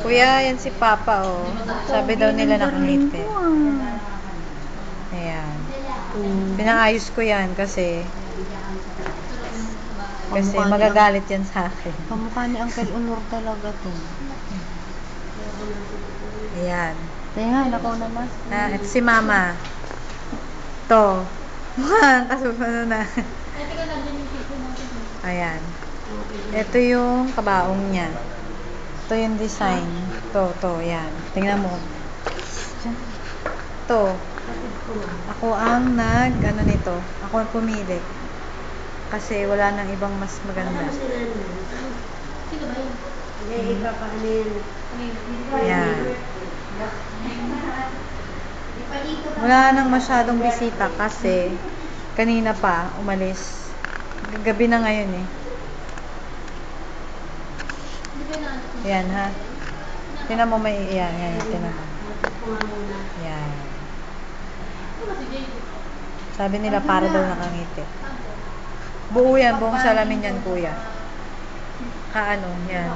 Kuya, yan si Papa, oh. Sabi daw nila nakangiti. Ayan. Pinaayos ko yan kasi magagalit yan sa akin. Kamukha ni Uncle Honor talaga to. Ayan. Kaya nakaw na mas. Ito si Mama. To. Mukhang kasupano na. Ayan. Ito yung kabaong niya. Ito yung design. To, yan. Tingnan mo. To. Ako ang ano nito. Ako ang pumili. Kasi wala nang ibang mas maganda. Ayan. Wala nang masyadong bisita kasi kanina pa umalis. Gabi na ngayon eh. Yan ha. Tinan mo may yan. Tinan mo. Yan. Sabi nila para daw nakangiti. Buo yan. Buong salamin yan kuya. Kaano. Yan.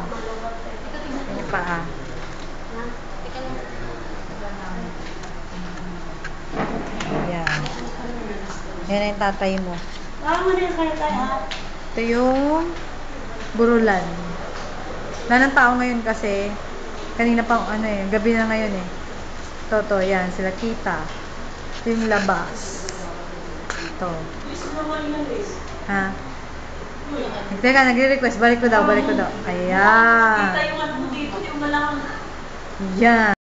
Yung paa. Yan. Yan yung tatay mo. Ito yung burulan. Wala ng tao ngayon kasi kanina pang gabi na ngayon eh. Toto, yan, sila kita. Ito yung labas. Ito. Ha? Teka, nagre-request. Balik ko daw. Ayan. Yan.